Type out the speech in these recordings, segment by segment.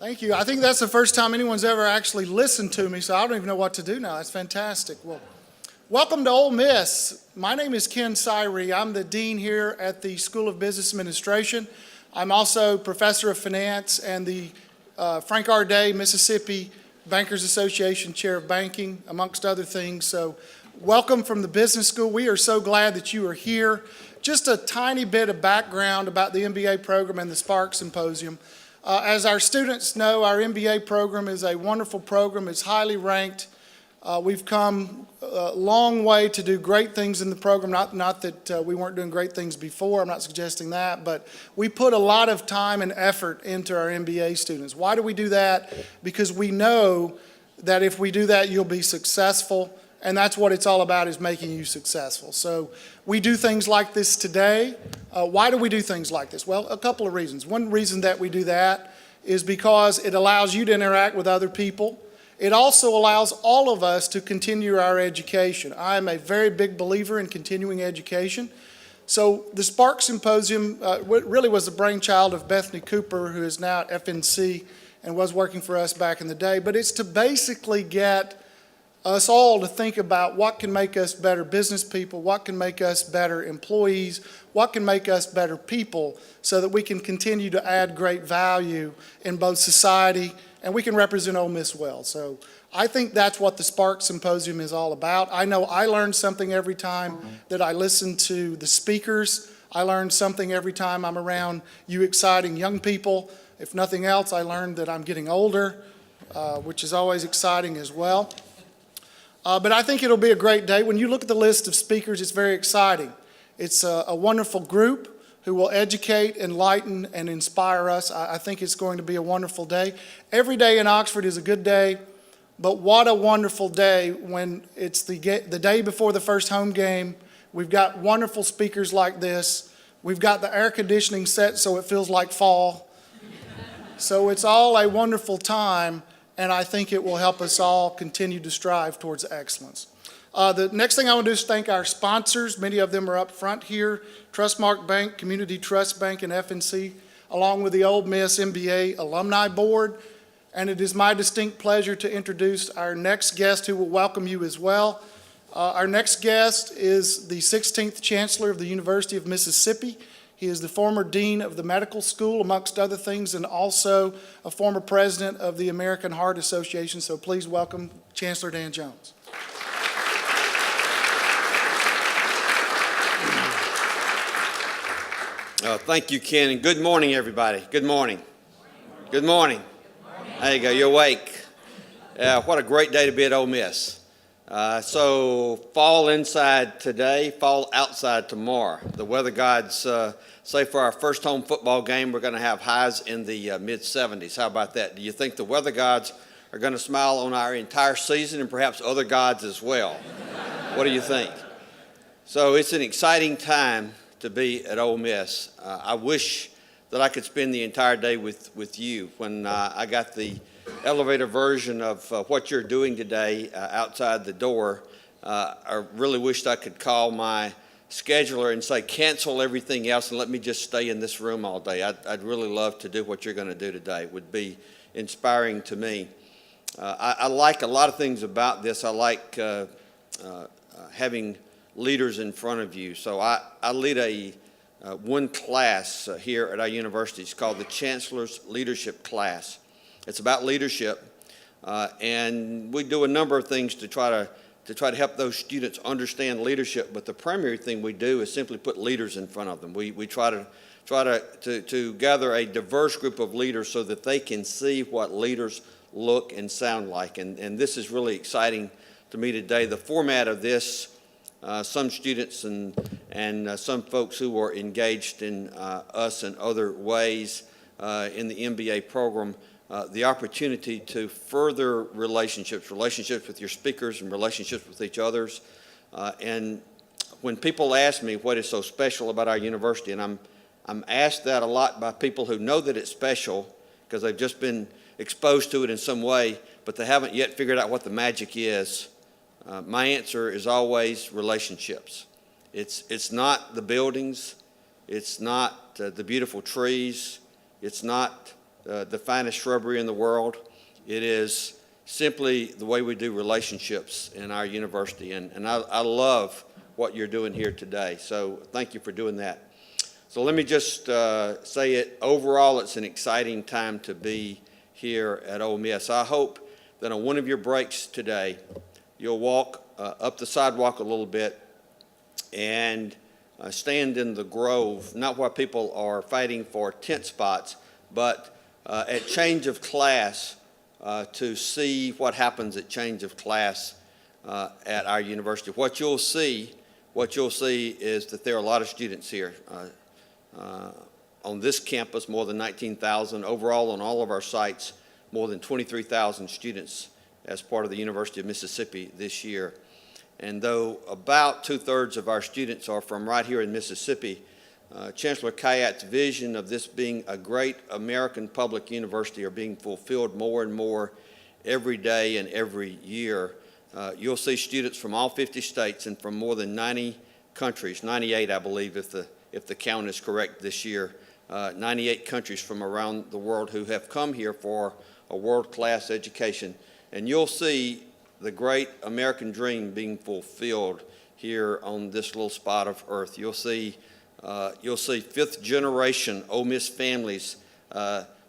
Thank you. I think that's the first time anyone's ever actually listened to me, so I don't even know what to do now. That's fantastic. Well, welcome to Ole Miss. My name is Ken Syree. I'm the dean here at the School of Business Administration. I'm also professor of finance and the Frank R. Day, Mississippi Bankers Association Chair of Banking, amongst other things. So welcome from the business school. We are so glad that you are here. Just a tiny bit of background about the MBA program and the Spark Symposium. As our students know, our MBA program is a wonderful program. It's highly ranked. We've come a long way to do great things in the program. Not that we weren't doing great things before. I'm not suggesting that. But we put a lot of time and effort into our MBA students. Why do we do that? Because we know that if we do that, you'll be successful. And that's what it's all about, is making you successful. So we do things like this today. Why do we do things like this? Well, a couple of reasons. One reason that we do that is because it allows you to interact with other people. It also allows all of us to continue our education. I'm a very big believer in continuing education. So the Spark Symposium really was the brainchild of Bethany Cooper, who is now at FNC and was working for us back in the day. But it's to basically get us all to think about what can make us better business people, what can make us better employees, what can make us better people, so that we can continue to add great value in both society and we can represent Ole Miss well. So I think that's what the Spark Symposium is all about. I know I learn something every time that I listen to the speakers. I learn something every time I'm around you exciting young people. If nothing else, I learned that I'm getting older, which is always exciting as well. But I think it'll be a great day. When you look at the list of speakers, it's very exciting. It's a wonderful group who will educate, enlighten, and inspire us. I think it's going to be a wonderful day. Every day in Oxford is a good day, but what a wonderful day when it's the day before the first home game. We've got wonderful speakers like this. We've got the air conditioning set so it feels like fall. So it's all a wonderful time, and I think it will help us all continue to strive towards excellence. The next thing I want to do is thank our sponsors. Many of them are up front here: Trustmark Bank, Community Trust Bank, and FNC, along with the Ole Miss MBA Alumni Board. And it is my distinct pleasure to introduce our next guest, who will welcome you as well. Our next guest is the 16th Chancellor of the University of Mississippi. He is the former Dean of the Medical School, amongst other things, and also a former President of the American Heart Association. So please welcome Chancellor Dan Jones. Thank you, Ken, and good morning, everybody. Good morning. Good morning. There you go, you're awake. What a great day to be at Ole Miss. So fall inside today, fall outside tomorrow. The weather gods say for our first home football game, we're going to have highs in the mid-70s. How about that? Do you think the weather gods are going to smile on our entire season, and perhaps other gods as well? What do you think? So it's an exciting time to be at Ole Miss. I wish that I could spend the entire day with you. When I got the elevator version of what you're doing today outside the door, I really wished I could call my scheduler and say, cancel everything else and let me just stay in this room all day. I'd really love to do what you're going to do today. It would be inspiring to me. I like a lot of things about this. I like having leaders in front of you. So I lead one class here at our university. It's called the Chancellor's Leadership Class. It's about leadership, and we do a number of things to try to help those students understand leadership. But the primary thing we do is simply put leaders in front of them. We try to gather a diverse group of leaders so that they can see what leaders look and sound like. And this is really exciting to me today. The format of this. Some students and some folks who are engaged in us in other ways in the MBA program, the opportunity to further relationships with your speakers and relationships with each others. And when people ask me what is so special about our university, and I'm asked that a lot by people who know that it's special because they've just been exposed to it in some way, but they haven't yet figured out what the magic is. My answer is always relationships. It's not the buildings. It's not the beautiful trees. It's not the finest shrubbery in the world. It is simply the way we do relationships in our university, and I love what you're doing here today. So thank you for doing that. So let me just say it. Overall, it's an exciting time to be here at Ole Miss. I hope that on one of your breaks today, you'll walk up the sidewalk a little bit and stand in the grove, not where people are fighting for tent spots, but at change of class to see what happens at change of class at our university. What you'll see is that there are a lot of students here. On this campus, more than 19,000. Overall, on all of our sites, more than 23,000 students as part of the University of Mississippi this year. And though about 2/3 of our students are from right here in Mississippi, Chancellor Kayat's vision of this being a great American public university are being fulfilled more and more every day and every year. You'll see students from all 50 states and from more than 90 countries, 98 I believe if the count is correct this year, 98 countries from around the world who have come here for a world-class education. And you'll see the great American dream being fulfilled here on this little spot of earth. You'll see fifth-generation Ole Miss families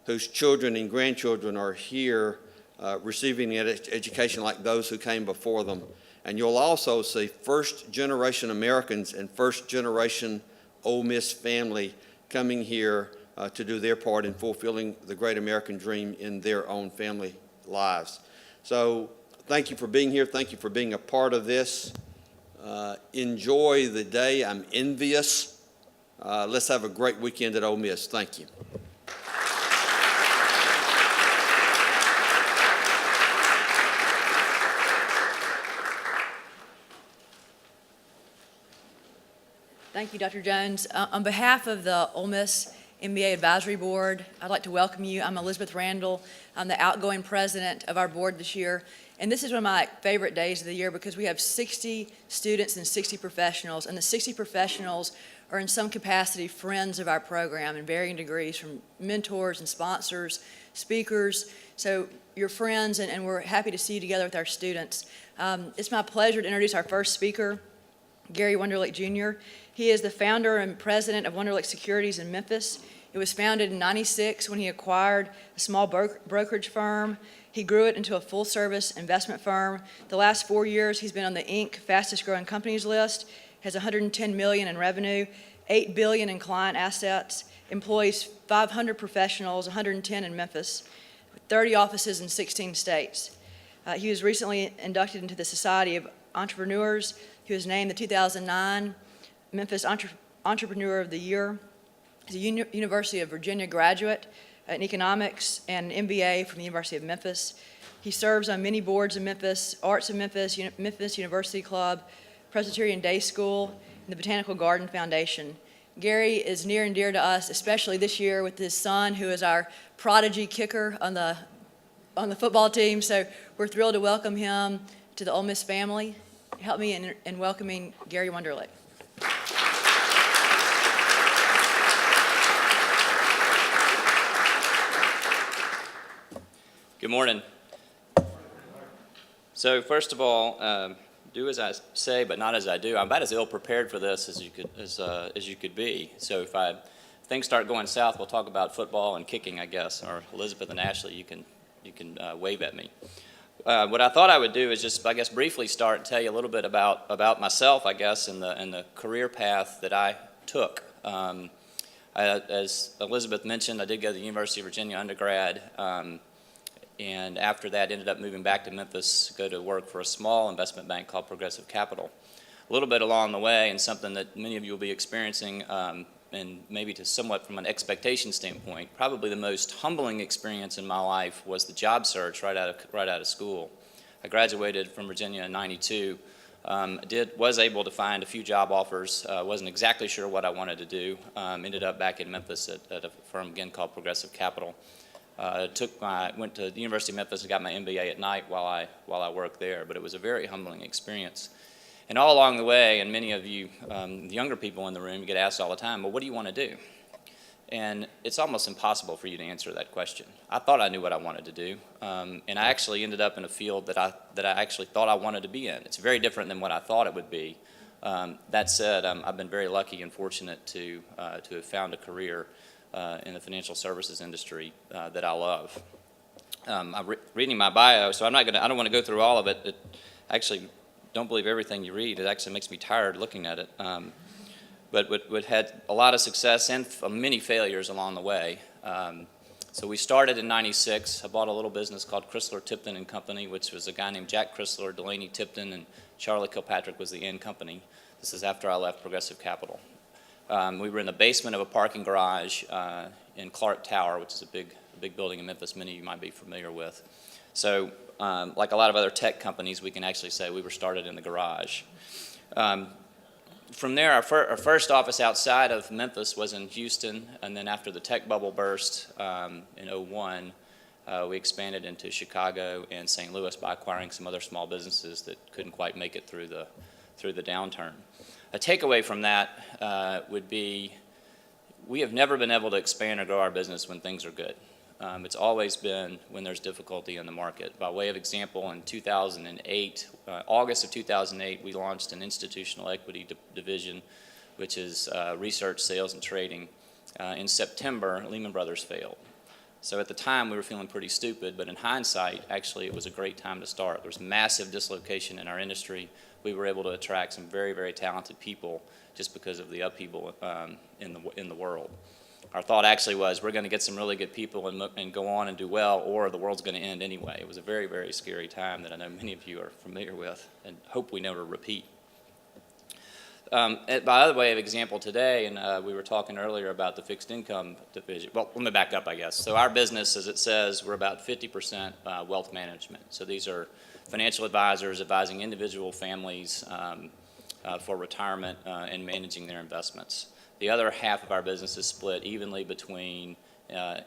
whose children and grandchildren are here receiving an education like those who came before them. And you'll also see first-generation Americans and first-generation Ole Miss family coming here to do their part in fulfilling the great American dream in their own family lives. So thank you for being here. Thank you for being a part of this. Enjoy the day. I'm envious. Let's have a great weekend at Ole Miss. Thank you. Thank you, Dr. Jones. On behalf of the Ole Miss MBA Advisory Board, I'd like to welcome you. I'm Elizabeth Randall. I'm the outgoing president of our board this year. And this is one of my favorite days of the year because we have 60 students and 60 professionals. And the 60 professionals are in some capacity friends of our program in varying degrees, from mentors and sponsors, speakers. So you're friends, and we're happy to see you together with our students. It's my pleasure to introduce our first speaker, Gary Wunderlich, Jr. He is the founder and president of Wunderlich Securities in Memphis. It was founded in #96 when he acquired a small brokerage firm. He grew it into a full-service investment firm. The last 4 years, he's been on the Inc. fastest growing companies list, has $110 million in revenue, $8 billion in client assets, employs 500 professionals, 110 in Memphis, 30 offices in 16 states. He was recently inducted into the Society of Entrepreneurs. He was named the 2009 Memphis Entrepreneur of the Year. He's a University of Virginia graduate in economics and an MBA from the University of Memphis. He serves on many boards in Memphis, Arts of Memphis, Memphis University Club, Presbyterian Day School, and the Botanical Garden Foundation. Gary is near and dear to us, especially this year with his son, who is our prodigy kicker on the football team. So we're thrilled to welcome him to the Ole Miss family. Help me in welcoming Gary Wunderlich. Good morning. So first of all, do as I say, but not as I do. I'm about as ill prepared for this as you could be. So if things start going south, we'll talk about football and kicking, I guess. Or Elizabeth and Ashley, you can wave at me. What I thought I would do is just, I guess, briefly start and tell you a little bit about myself, I guess, and the career path that I took. As Elizabeth mentioned, I did go to the University of Virginia undergrad. And after that, ended up moving back to Memphis, go to work for a small investment bank called Progressive Capital. A little bit along the way, and something that many of you will be experiencing, and maybe to somewhat from an expectation standpoint, probably the most humbling experience in my life was the job search right out of school. I graduated from Virginia in '92. Was able to find a few job offers. Wasn't exactly sure what I wanted to do. Ended up back in Memphis at a firm again called Progressive Capital. Went to the University of Memphis and got my MBA at night while I worked there. But it was a very humbling experience. And all along the way, and many of you, the younger people in the room, get asked all the time, well, what do you want to do? And it's almost impossible for you to answer that question. I thought I knew what I wanted to do, and I actually ended up in a field that I actually thought I wanted to be in. It's very different than what I thought it would be. That said, I've been very lucky and fortunate to have found a career in the financial services industry that I love. I'm reading my bio, so I don't want to go through all of it. Actually, don't believe everything you read. It actually makes me tired looking at it. But we had a lot of success and many failures along the way. So we started in '96. I bought a little business called Chrysler Tipton and Company, which was a guy named Jack Chrysler, Delaney Tipton, and Charlie Kilpatrick was the end company. This is after I left Progressive Capital. We were in the basement of a parking garage in Clark Tower, which is a big building in Memphis many of you might be familiar with. So like a lot of other tech companies, we can actually say we were started in the garage. From there, our first office outside of Memphis was in Houston, and then after the tech bubble burst in '01, we expanded into Chicago and St. Louis by acquiring some other small businesses that couldn't quite make it through the downturn. A takeaway from that would be we have never been able to expand or grow our business when things are good. It's always been when there's difficulty in the market. By way of example, in 2008, August of 2008, we launched an institutional equity division, which is research, sales, and trading. In September, Lehman Brothers failed. So at the time, we were feeling pretty stupid, but in hindsight, actually, it was a great time to start. There was massive dislocation in our industry. We were able to attract some very, very talented people just because of the upheaval in the world. Our thought actually was we're going to get some really good people and go on and do well, or the world's going to end anyway. It was a very, very scary time that I know many of you are familiar with and hope we never repeat. By other way of example today, and we were talking earlier about the fixed income division. Well, let me back up, I guess. So our business, as it says, we're about 50% wealth management. So these are financial advisors advising individual families for retirement and managing their investments. The other half of our business is split evenly between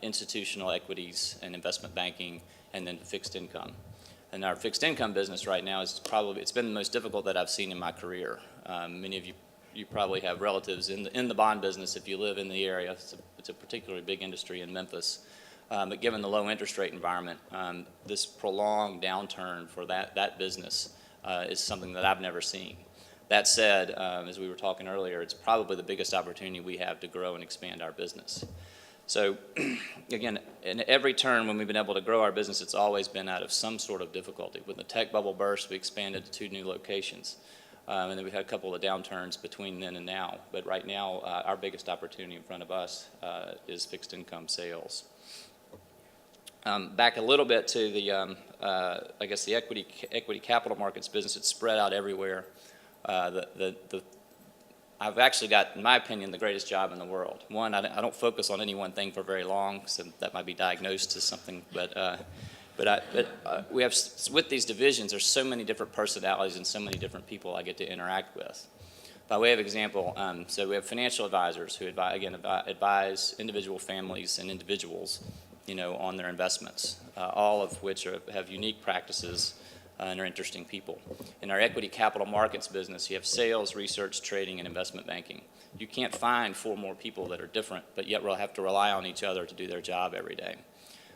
institutional equities and investment banking and then fixed income. And our fixed income business right now is it's been the most difficult that I've seen in my career. Many of you probably have relatives in the bond business if you live in the area. It's a particularly big industry in Memphis. But given the low interest rate environment, this prolonged downturn for that business is something that I've never seen. That said, as we were talking earlier, it's probably the biggest opportunity we have to grow and expand our business. So again, in every turn when we've been able to grow our business, it's always been out of some sort of difficulty. When the tech bubble burst, we expanded to 2 new locations. And then we've had a couple of downturns between then and now. But right now, our biggest opportunity in front of us is fixed income sales. Back a little bit to the, I guess, the equity capital markets business. It's spread out everywhere. I've actually got, in my opinion, the greatest job in the world. One, I don't focus on any one thing for very long, so that might be diagnosed as something. But we have, with these divisions, there's so many different personalities and so many different people I get to interact with. By way of example, so we have financial advisors who advise individual families and individuals, on their investments, all of which have unique practices and are interesting people. In our equity capital markets business, you have sales, research, trading, and investment banking. You can't find 4 more people that are different, but yet we'll have to rely on each other to do their job every day.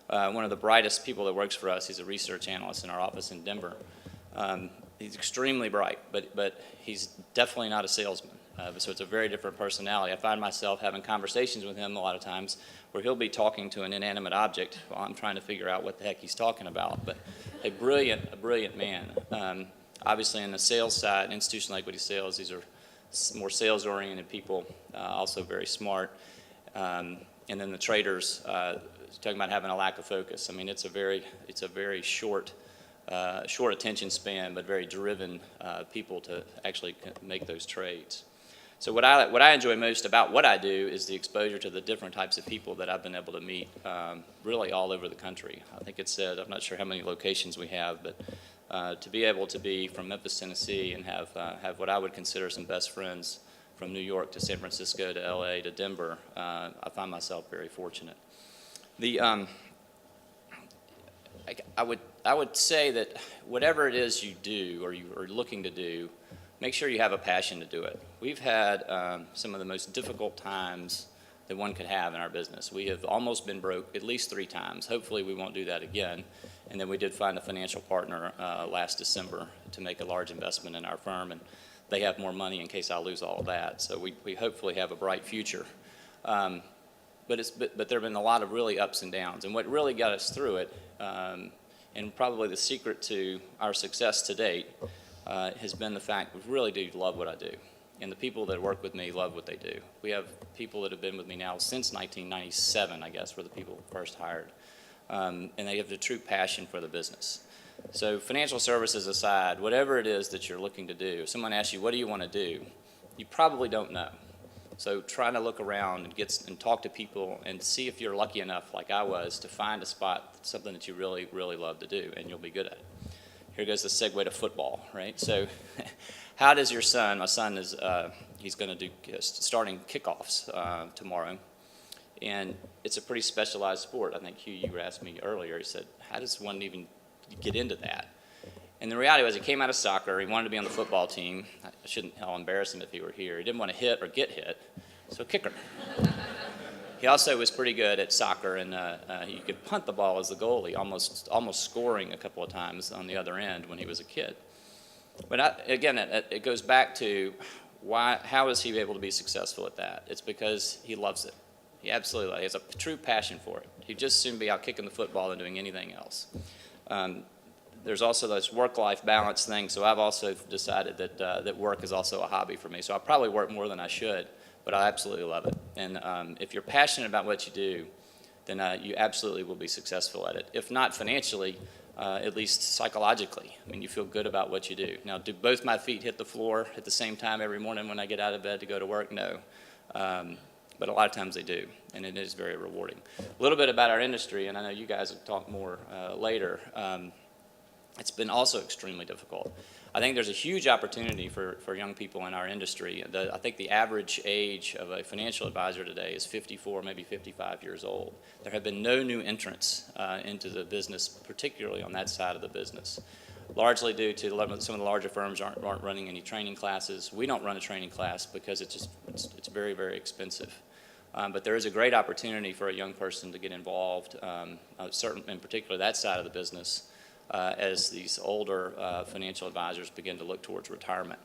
One of the brightest people that works for us, he's a research analyst in our office in Denver. He's extremely bright, but he's definitely not a salesman. So it's a very different personality. I find myself having conversations with him a lot of times where he'll be talking to an inanimate object while I'm trying to figure out what the heck he's talking about. But a brilliant man. Obviously, in the sales side, institutional equity sales, these are more sales-oriented people, also very smart. And then the traders, talking about having a lack of focus. I mean, it's a very short attention span, but very driven people to actually make those trades. So what I enjoy most about what I do is the exposure to the different types of people that I've been able to meet really all over the country. I think it said, I'm not sure how many locations we have, but to be able to be from Memphis, Tennessee and have what I would consider some best friends from New York to San Francisco to LA to Denver, I find myself very fortunate. I would say that whatever it is you do or you are looking to do, make sure you have a passion to do it. We've had some of the most difficult times that one could have in our business. We have almost been broke at least 3 times. Hopefully we won't do that again. And then we did find a financial partner last December to make a large investment in our firm, and they have more money in case I lose all of that. So we hopefully have a bright future. But there have been a lot of really ups and downs. And what really got us through it, and probably the secret to our success to date, has been the fact we really do love what I do. And the people that work with me love what they do. We have people that have been with me now since 1997, I guess, were the people first hired. And they have the true passion for the business. So financial services aside, whatever it is that you're looking to do, if someone asks you, what do you want to do? You probably don't know. So try to look around and talk to people and see if you're lucky enough, like I was, to find a spot, something that you really, really love to do, and you'll be good at it. Here goes the segue to football, right? So how does your son, my son is, he's going to do starting kickoffs tomorrow, and it's a pretty specialized sport. I think, Hugh, you asked me earlier, he said, how does one even get into that? And the reality was he came out of soccer, he wanted to be on the football team. I'll embarrass him if he were here. He didn't want to hit or get hit, so kicker. He also was pretty good at soccer, and he could punt the ball as the goalie, almost scoring a couple of times on the other end when he was a kid. But again, it goes back to how is he able to be successful at that? It's because he loves it. He absolutely loves it. He has a true passion for it. He'd just soon be out kicking the football than doing anything else. There's also this work-life balance thing, so I've also decided that work is also a hobby for me. So I probably work more than I should, but I absolutely love it. And if you're passionate about what you do, then you absolutely will be successful at it. If not financially, at least psychologically. I mean, you feel good about what you do. Now, do both my feet hit the floor at the same time every morning when I get out of bed to go to work? No. But a lot of times they do, and it is very rewarding. A little bit about our industry, and I know you guys will talk more later. It's been also extremely difficult. I think there's a huge opportunity for young people in our industry. I think the average age of a financial advisor today is 54, maybe 55 years old. There have been no new entrants into the business, particularly on that side of the business, largely due to some of the larger firms aren't running any training classes. We don't run a training class because it's very, very expensive. But there is a great opportunity for a young person to get involved, in particular that side of the business, as these older financial advisors begin to look towards retirement.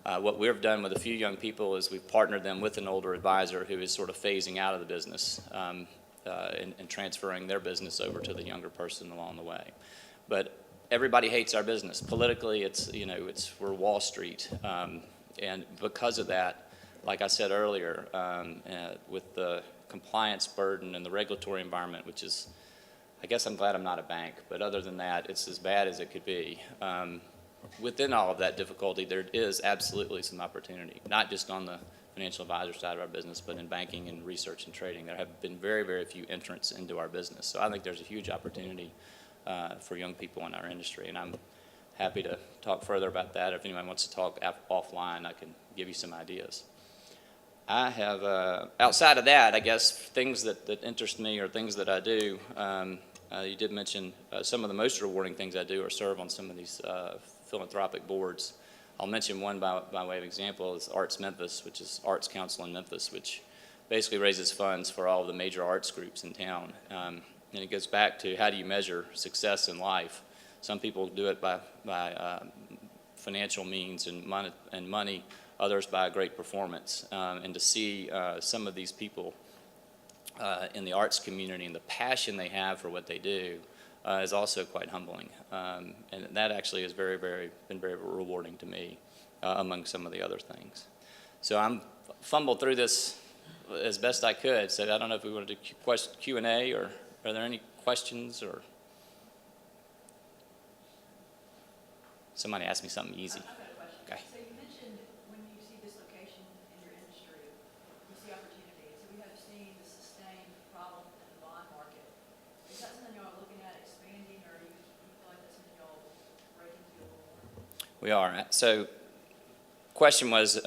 What we've done with a few young people is we've partnered them with an older advisor who is sort of phasing out of the business and transferring their business over to the younger person along the way. But everybody hates our business. Politically, we're Wall Street. And because of that, like I said earlier, with the compliance burden and the regulatory environment, which is, I guess I'm glad I'm not a bank, but other than that, it's as bad as it could be. Within all of that difficulty, there is absolutely some opportunity, not just on the financial advisor side of our business, but in banking and research and trading. There have been very, very few entrants into our business. So I think there's a huge opportunity for young people in our industry, and I'm happy to talk further about that. If anyone wants to talk offline, I can give you some ideas. I have, outside of that, I guess, things that interest me or things that I do. You did mention some of the most rewarding things I do are serve on some of these philanthropic boards. I'll mention one by way of example is Arts Memphis, which is Arts Council in Memphis, which basically raises funds for all of the major arts groups in town. And it goes back to how do you measure success in life? Some people do it by financial means and money, others by great performance. And to see some of these people in the arts community and the passion they have for what they do is also quite humbling. And that actually has been very rewarding to me, among some of the other things. So I'm fumbled through this as best I could. So I don't know if we want to do Q&A, or are there any questions, or somebody asked me something easy. I've got a question. Okay. So you mentioned when you see dislocation in your industry, you see opportunity. So we have seen the sustained problem in the bond market. Is that something y'all are looking at expanding, or you feel like that's something y'all break into a little more? We are. So question was,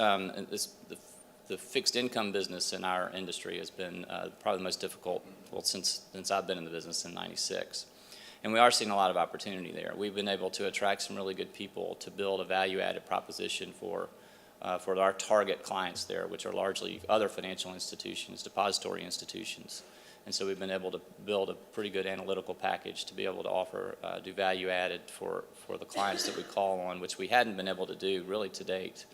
the fixed income business in our industry has been probably the most difficult, since I've been in the business in '96. And we are seeing a lot of opportunity there. We've been able to attract some really good people to build a value-added proposition for for our target clients there, which are largely other financial institutions, depository institutions. And so we've been able to build a pretty good analytical package to be able to offer, do value added for the clients that we call on, which we hadn't been able to do really to date.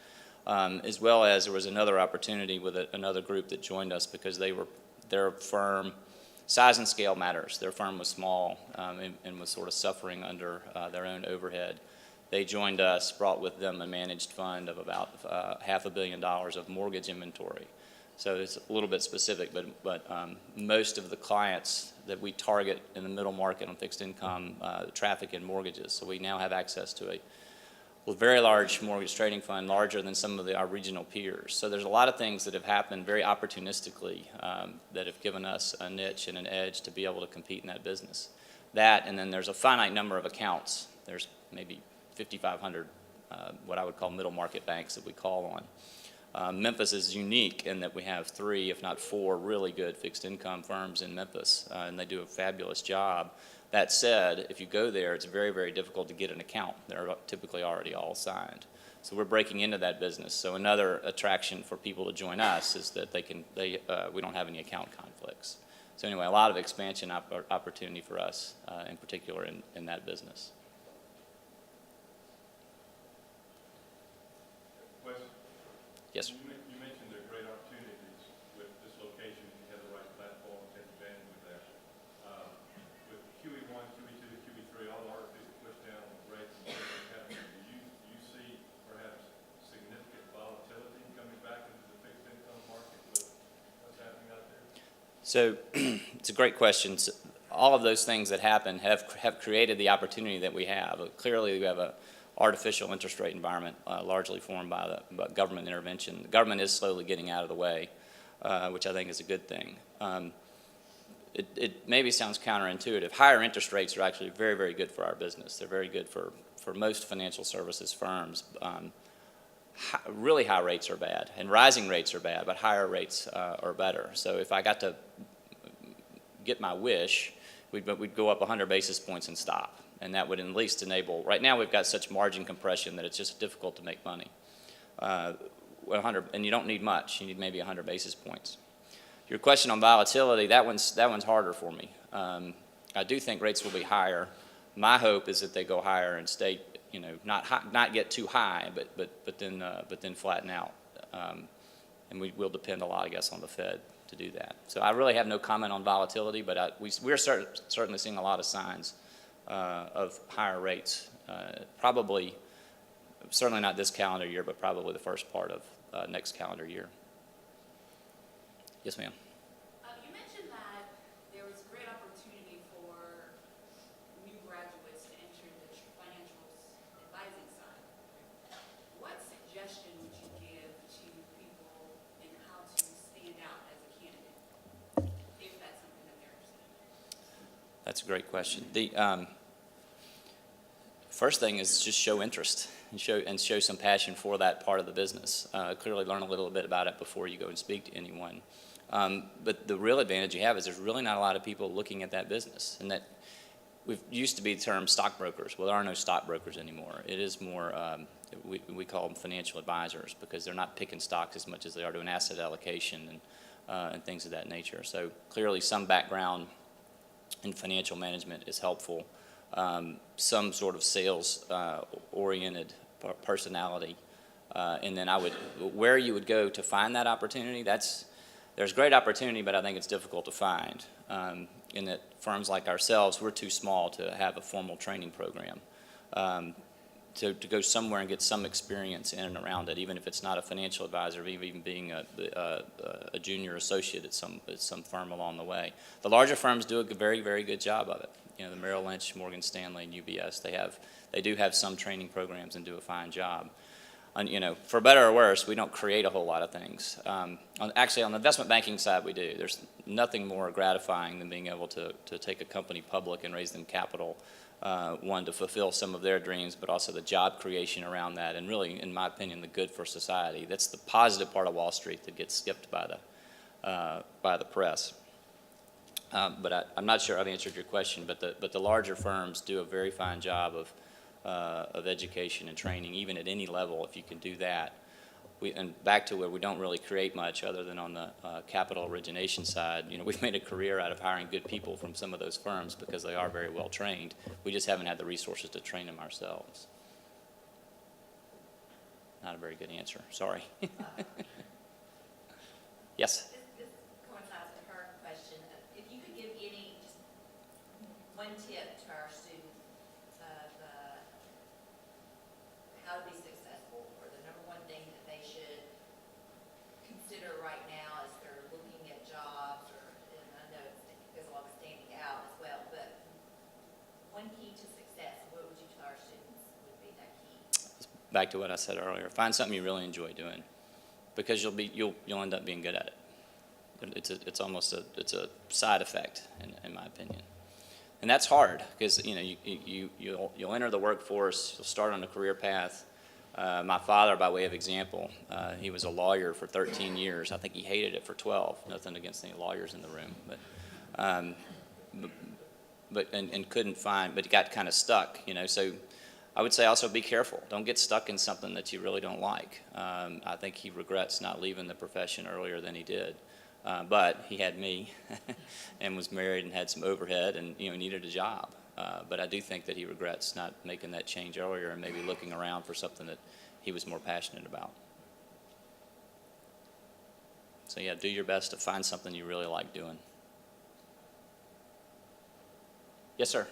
As well as there was another opportunity with another group that joined us because their firm, size and scale matters. Their firm was small and was sort of suffering under their own overhead. They joined us, brought with them a managed fund of about $500 million of mortgage inventory. So it's a little bit specific, but most of the clients that we target in the middle market on fixed income traffic in mortgages. So we now have access to a very large mortgage trading fund, larger than some of our regional peers. So there's a lot of things that have happened very opportunistically that have given us a niche and an edge to be able to compete in that business. That, and then there's a finite number of accounts. There's maybe 5,500 what I would call middle market banks that we call on. Memphis is unique in that we have 3, if not 4, really good fixed income firms in Memphis, and they do a fabulous job. That said, if you go there, it's very, very difficult to get an account. They're typically already all signed. So we're breaking into that business. So another attraction for people to join us is that we don't have any account conflicts. So anyway, a lot of expansion opportunity for us, in particular in that business. Yes, sir. You mentioned there are great opportunities with this location if you have the right platform to take advantage of that. With QE1, QE2, QE3, all the articles pushed down on rates and things happening, do you see perhaps significant volatility coming back into the fixed income market with what's happening out there? So it's a great question. So all of those things that happen have created the opportunity that we have. Clearly, we have a artificial interest rate environment, largely formed by the government intervention. The government is slowly getting out of the way, which I think is a good thing. It maybe sounds counterintuitive. Higher interest rates are actually very, very good for our business. They're very good for most financial services firms. Really high rates are bad, and rising rates are bad, but higher rates are better. So if I got to get my wish, we'd go up 100 basis points and stop. And that would at least enable, right now we've got such margin compression that it's just difficult to make money. 100, and you don't need much, you need maybe 100 basis points. Your question on volatility, that one's harder for me. I do think rates will be higher. My hope is that they go higher and stay, not get too high, but then flatten out. And we will depend a lot, I guess, on the Fed to do that. So I really have no comment on volatility, but we're certainly seeing a lot of signs of higher rates, probably, certainly not this calendar year, but probably the first part of next calendar year. Yes, ma'am. You mentioned that there was great opportunity for new graduates to enter the financial advising side. What suggestion would you give to people in how to stand out as a candidate, if that's something that they're interested in? That's a great question. The first thing is just show interest and show some passion for that part of the business. Clearly learn a little bit about it before you go and speak to anyone. But the real advantage you have is there's really not a lot of people looking at that business. And that used to be the term stockbrokers. Well, there are no stockbrokers anymore. It is more, we call them financial advisors because they're not picking stocks as much as they are doing asset allocation and things of that nature. So clearly some background in financial management is helpful. Some sort of sales oriented personality. And then where you would go to find that opportunity, there's great opportunity, but I think it's difficult to find. In that firms like ourselves, we're too small to have a formal training program. To go somewhere and get some experience in and around it, even if it's not a financial advisor, even being a junior associate at some firm along the way. The larger firms do a very, very good job of it. The Merrill Lynch, Morgan Stanley, and UBS, they do have some training programs and do a fine job. And, for better or worse, we don't create a whole lot of things. Actually, on the investment banking side, we do. There's nothing more gratifying than being able to take a company public and raise them capital. One, to fulfill some of their dreams, but also the job creation around that, and really, in my opinion, the good for society. That's the positive part of Wall Street that gets skipped by the press. But I'm not sure I've answered your question, but the larger firms do a very fine job of education and training, even at any level, if you can do that. and back to where we don't really create much other than on the capital origination side. We've made a career out of hiring good people from some of those firms because they are very well trained. We just haven't had the resources to train them ourselves. Not a very good answer, sorry. Yes? This coincides with her question. If you could give just one tip to our students of how to be successful, or the number one thing that they should consider right now as they're looking at jobs, and I know there's a lot of standing out as well, but one key to success, what would you tell our students would be that key? Back to what I said earlier, find something you really enjoy doing, because you'll end up being good at it. It's almost a side effect in my opinion, and that's hard because you'll enter the workforce, you'll start on a career path. My father, by way of example, he was a lawyer for 13 years. I think he hated it for 12. Nothing against any lawyers in the room, but couldn't find, but he got kind of stuck, So I would say also be careful. Don't get stuck in something that you really don't like. I think he regrets not leaving the profession earlier than he did. But he had me and was married and had some overhead and needed a job. But I do think that he regrets not making that change earlier and maybe looking around for something that he was more passionate about. So yeah, do your best to find something you really like doing. Yes, sir.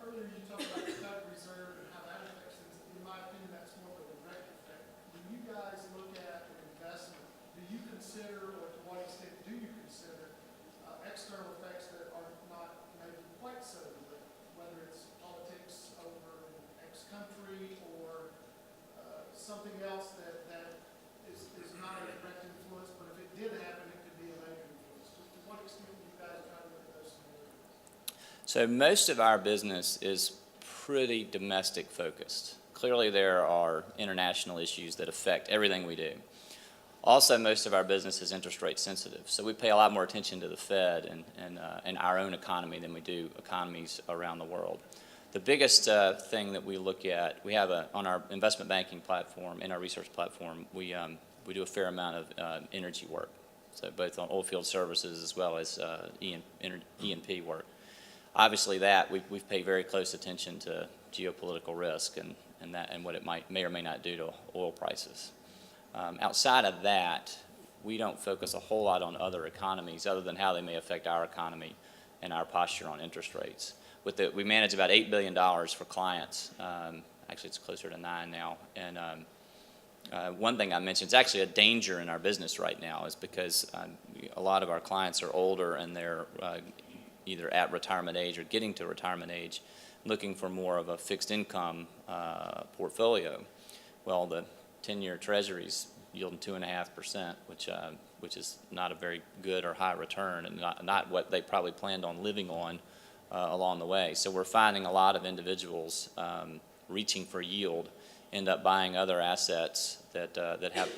Earlier you talked about the Federal Reserve and how that affects things. In my opinion, that's more of a direct effect. When you guys look at an investment, do you consider, or to what extent do you consider, external effects that are not maybe quite so direct, whether it's politics over X country or something else that is not a direct influence, but if it did happen, it could be a major influence. To what extent do you guys try to look at those scenarios? So most of our business is pretty domestic focused. Clearly there are international issues that affect everything we do. Also, most of our business is interest rate sensitive, so we pay a lot more attention to the Fed and our own economy than we do economies around the world. The biggest thing that we look at, we have on our investment banking platform, in our research platform, we do a fair amount of energy work, so both on oil field services as well as E&P work. Obviously, we've paid very close attention to geopolitical risk and what it may or may not do to oil prices. Outside of that, we don't focus a whole lot on other economies other than how they may affect our economy and our posture on interest rates. We manage about $8 billion for clients. Actually, it's closer to 9 now. And one thing I mentioned, it's actually a danger in our business right now, is because a lot of our clients are older and they're either at retirement age or getting to retirement age, looking for more of a fixed income portfolio. Well, the 10-year treasuries yielding 2.5%, which is not a very good or high return, and not what they probably planned on living on along the way. So we're finding a lot of individuals reaching for yield end up buying other assets that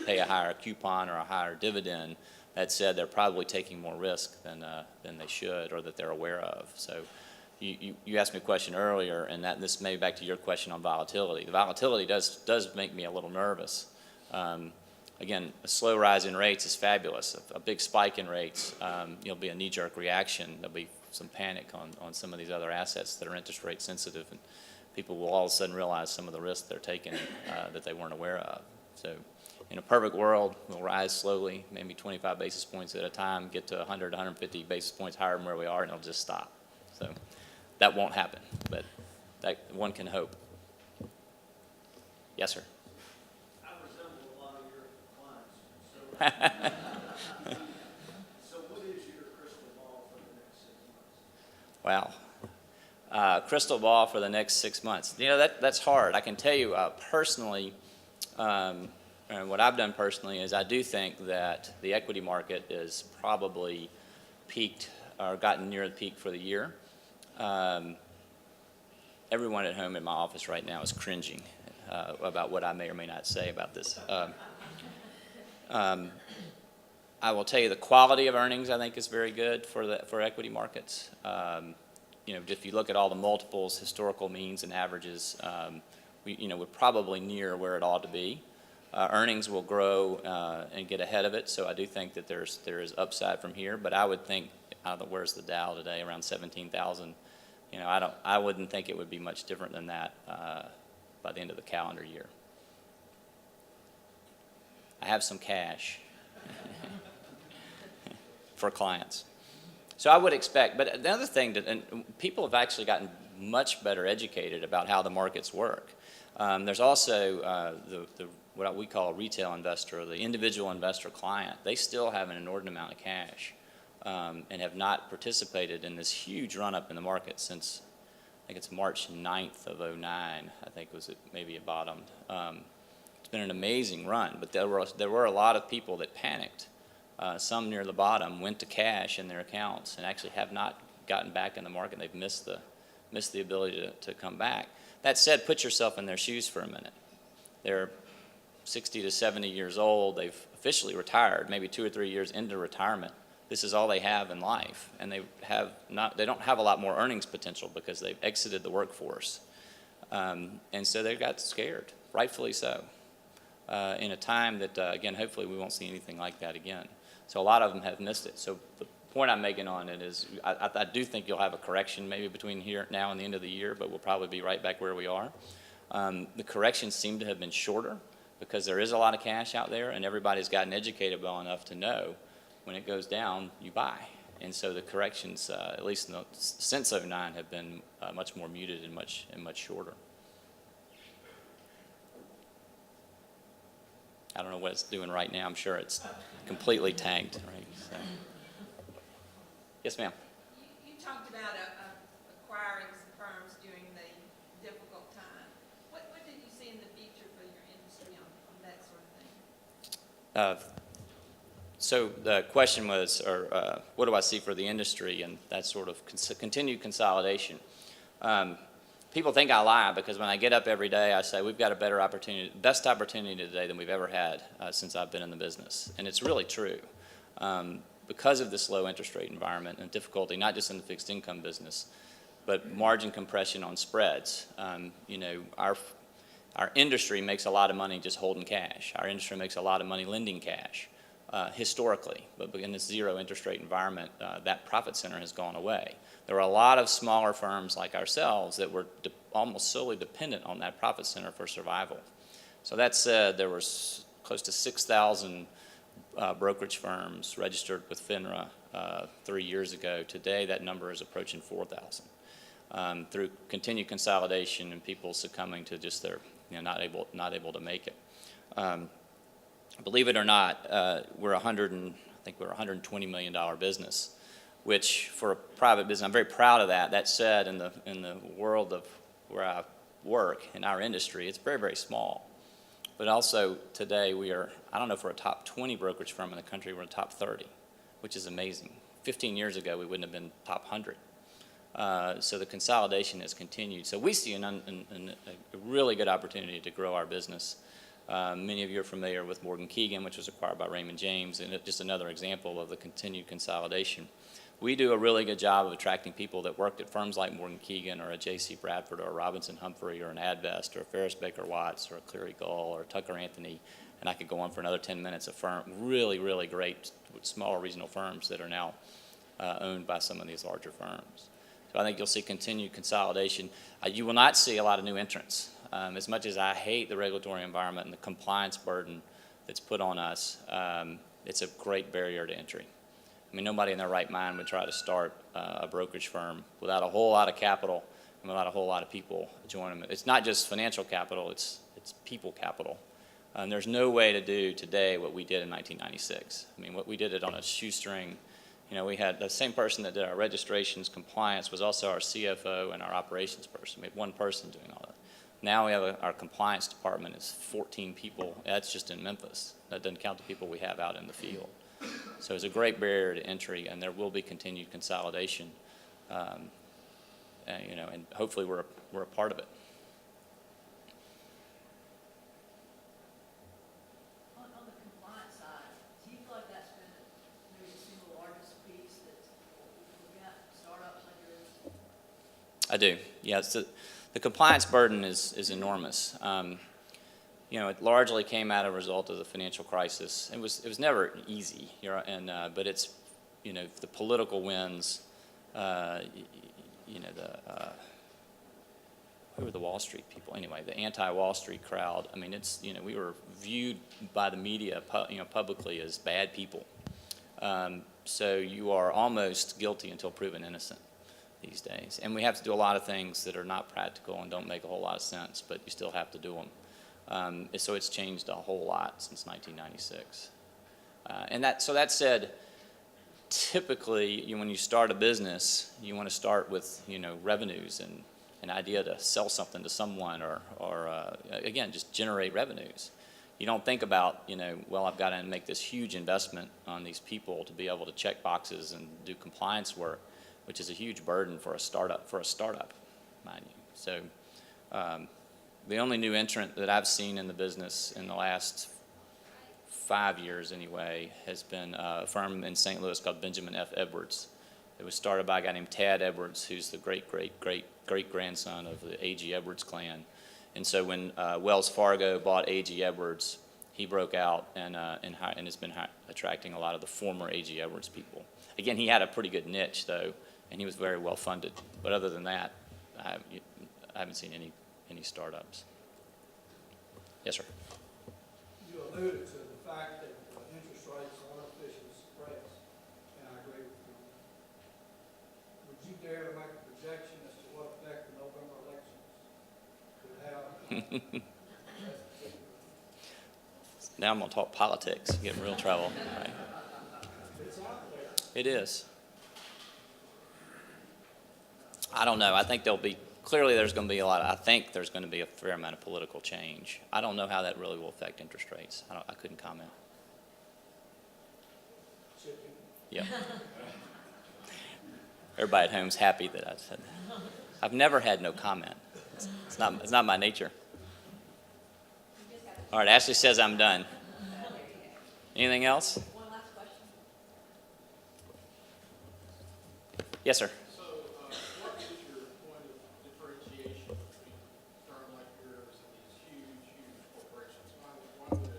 pay a higher coupon or a higher dividend. That said, they're probably taking more risk than they should or that they're aware of. So you asked me a question earlier, and this may be back to your question on volatility. The volatility does make me a little nervous. Again, a slow rise in rates is fabulous. A big spike in rates, there'll be a knee-jerk reaction. There'll be some panic on some of these other assets that are interest rate sensitive, and people will all of a sudden realize some of the risks they're taking that they weren't aware of. So in a perfect world, we'll rise slowly, maybe 25 basis points at a time, get to 100, 150 basis points higher than where we are, and it'll just stop. So that won't happen, but that one can hope. Yes, sir. I resemble a lot of your clients. So what is your crystal ball for the next 6 months? Wow. Crystal ball for the next 6 months. That's hard. I can tell you personally, and what I've done personally is I do think that the equity market is probably peaked or gotten near the peak for the year. Everyone at home in my office right now is cringing about what I may or may not say about this. I will tell you the quality of earnings I think is very good for equity markets. If you look at all the multiples, historical means and averages, we're probably near where it ought to be. Earnings will grow and get ahead of it, so I do think that there is upside from here. But I would think, where's the Dow today? Around 17,000. You know, I wouldn't think it would be much different than that by the end of the calendar year. I have some cash for clients. So I would expect, but the other thing that, and people have actually gotten much better educated about how the markets work. There's also what we call a retail investor, or the individual investor client. They still have an inordinate amount of cash and have not participated in this huge run-up in the market since, I think it's March 9th of 09, I think maybe it bottomed. It's been an amazing run, but there were a lot of people that panicked. Some near the bottom went to cash in their accounts and actually have not gotten back in the market. They've missed the ability to come back. That said, put yourself in their shoes for a minute. They're 60 to 70 years old. They've officially retired, maybe 2 or 3 years into retirement. This is all they have in life, and they don't have a lot more earnings potential because they've exited the workforce. And so they got scared, rightfully so, in a time that, again, hopefully we won't see anything like that again. So a lot of them have missed it. So the point I'm making on it is I do think you'll have a correction maybe between here now and the end of the year, but we'll probably be right back where we are. The corrections seem to have been shorter because there is a lot of cash out there, and everybody's gotten educated well enough to know when it goes down, you buy. And so the corrections, at least since 09, have been much more muted and much shorter. I don't know what it's doing right now. I'm sure it's completely tanked, right? So. Yes, ma'am. You talked about acquiring some firms during the difficult time. What did you see in the future for your industry on that sort of thing? So the question was, what do I see for the industry and that sort of continued consolidation? People think I lie because when I get up every day, I say we've got a better opportunity, best opportunity today than we've ever had since I've been in the business, and it's really true. Because of this low interest rate environment and difficulty, not just in the fixed income business, but margin compression on spreads. You know, our industry makes a lot of money just holding cash. Our industry makes a lot of money lending cash. Historically, but in this zero interest rate environment, that profit center has gone away. There were a lot of smaller firms like ourselves that were almost solely dependent on that profit center for survival. So that said, there was close to 6,000 brokerage firms registered with FINRA 3 years ago. Today, that number is approaching 4,000 through continued consolidation and people succumbing to just their, not able to make it. Believe it or not, we're we're a $120 million business, which for a private business, I'm very proud of that. That said, in the world of where I work, in our industry, it's very, very small. But also today we are, I don't know if we're a top 20 brokerage firm in the country, we're a top 30, which is amazing. 15 years ago, we wouldn't have been top 100. So the consolidation has continued. So we see a really good opportunity to grow our business. Many of you are familiar with Morgan Keegan, which was acquired by Raymond James, and it's just another example of the continued consolidation. We do a really good job of attracting people that worked at firms like Morgan Keegan or a J.C. Bradford or a Robinson Humphrey or an Advest or a Ferris Baker Watts or a Cleary Gull or Tucker Anthony, and I could go on for another 10 minutes of really, really great smaller regional firms that are now owned by some of these larger firms. So I think you'll see continued consolidation. You will not see a lot of new entrants. As much as I hate the regulatory environment and the compliance burden that's put on us, it's a great barrier to entry. I mean, nobody in their right mind would try to start a brokerage firm without a whole lot of capital and without a whole lot of people joining them. It's not just financial capital, it's people capital. And there's no way to do today what we did in 1996. I mean, what we did it on a shoestring. You know, we had the same person that did our registrations, compliance, was also our CFO and our operations person. We had one person doing all that. Now we have our compliance department is 14 people. That's just in Memphis. That doesn't count the people we have out in the field. So it's a great barrier to entry, and there will be continued consolidation. And hopefully we're a part of it. On the compliance side, do you feel like that's been maybe the single largest piece that's got startups like yours? I do. Yeah, the compliance burden is enormous. it largely came out of a result of the financial crisis. It was never easy, but it's, the political winds, who were the Wall Street people? Anyway, the anti-Wall Street crowd. I mean, we were viewed by the media, publicly as bad people. So you are almost guilty until proven innocent these days. And we have to do a lot of things that are not practical and don't make a whole lot of sense, but you still have to do them. So it's changed a whole lot since 1996. So that said, typically, when you start a business, you want to start with, revenues and an idea to sell something to someone or again, just generate revenues. You don't think about, well, I've got to make this huge investment on these people to be able to check boxes and do compliance work, which is a huge burden for a startup, mind you. So the only new entrant that I've seen in the business in the last 5 years anyway has been a firm in St. Louis called Benjamin F. Edwards. It was started by a guy named Tad Edwards, who's the great-grandson of the A.G. Edwards clan. And so when Wells Fargo bought A.G. Edwards, he broke out and has been attracting a lot of the former A.G. Edwards people. Again, he had a pretty good niche, though, and he was very well funded. But other than that, I haven't seen any startups. Yes, sir. You alluded to the fact that interest rates are artificially suppressed, and I agree with you. Would you dare to make a projection as to what effect the November elections could have? Now I'm going to talk politics, get in real trouble. Right. It's out there. It is. I don't know. I think there's going to be a fair amount of political change. I don't know how that really will affect interest rates. I couldn't comment. Yeah. Everybody at home's happy that I said that. I've never had no comment. It's not my nature. All right, Ashley says I'm done. Anything else? One last question. Yes, sir. So, what is your point of differentiation between a firm like yours and these huge corporations? Why would an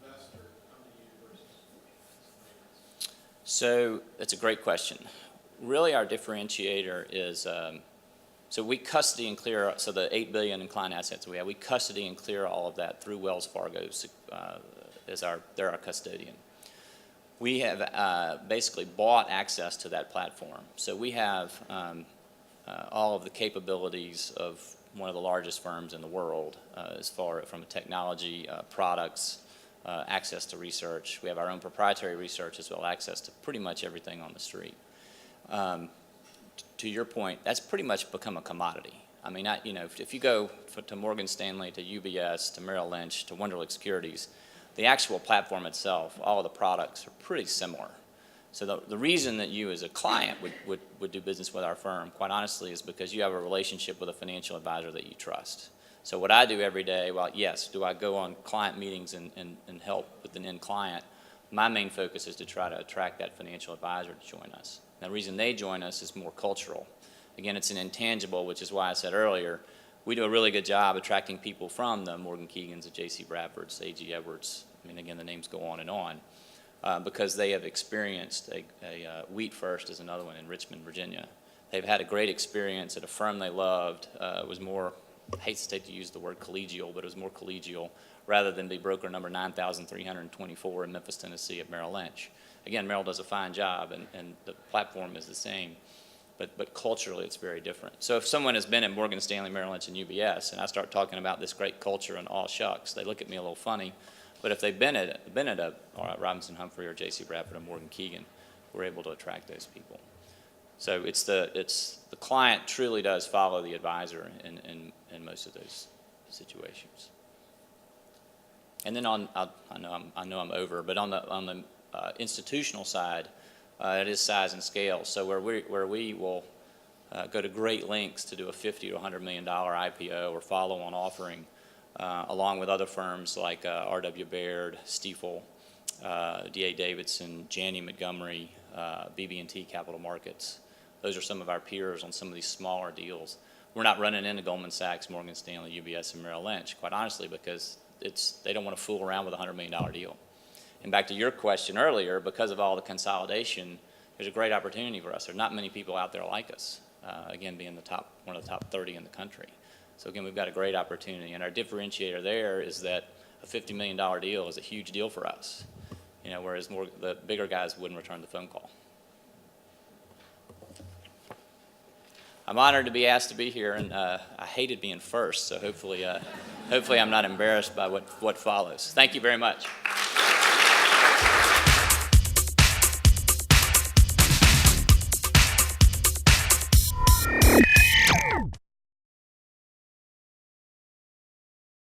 investor come to you versus? So that's a great question. Really, our differentiator is so we custody and clear. So the $8 billion in client assets we custody and clear all of that through Wells Fargo they're our custodian. We have basically bought access to that platform. So we have all of the capabilities of one of the largest firms in the world as far from technology, products, access to research. We have our own proprietary research as well, access to pretty much everything on the street. To your point, that's pretty much become a commodity. I mean, if you go to Morgan Stanley, to UBS, to Merrill Lynch, to Wunderlich Securities, the actual platform itself, all of the products are pretty similar. So the reason that you as a client would do business with our firm, quite honestly, is because you have a relationship with a financial advisor that you trust. So what I do every day, well, yes, do I go on client meetings and help with an end client? My main focus is to try to attract that financial advisor to join us. And the reason they join us is more cultural. Again, it's an intangible, which is why I said earlier, we do a really good job attracting people from the Morgan Keegans, the J.C. Bradfords, A.G. Edwards. I mean, again, the names go on and on, because they have experienced Wheat First is another one in Richmond, Virginia. They've had a great experience at a firm they loved. It was more, I hate to use the word collegial, but it was more collegial rather than be broker number 9,324 in Memphis, Tennessee at Merrill Lynch. Again, Merrill does a fine job, and the platform is the same, but culturally it's very different. So if someone has been at Morgan Stanley, Merrill Lynch, and UBS, and I start talking about this great culture and all shucks, they look at me a little funny. But if they've been at a Robinson Humphrey or J.C. Bradford or Morgan Keegan, we're able to attract those people. So it's the client truly does follow the advisor in most of those situations. And then I know I'm over, but on the institutional side, it is size and scale. So where we will go to great lengths to do a $50 to $100 million IPO or follow-on offering, along with other firms like R.W. Baird, Stifel, D.A. Davidson, Janney Montgomery, BB&T Capital Markets. Those are some of our peers on some of these smaller deals. We're not running into Goldman Sachs, Morgan Stanley, UBS, and Merrill Lynch, quite honestly, because they don't want to fool around with a $100 million deal. And back to your question earlier, because of all the consolidation, there's a great opportunity for us. There's not many people out there like us, again, being one of the top 30 in the country. So again, we've got a great opportunity, and our differentiator there is that a $50 million deal is a huge deal for us, whereas the bigger guys wouldn't return the phone call. I'm honored to be asked to be here, and I hated being first, so hopefully I'm not embarrassed by what follows. Thank you very much.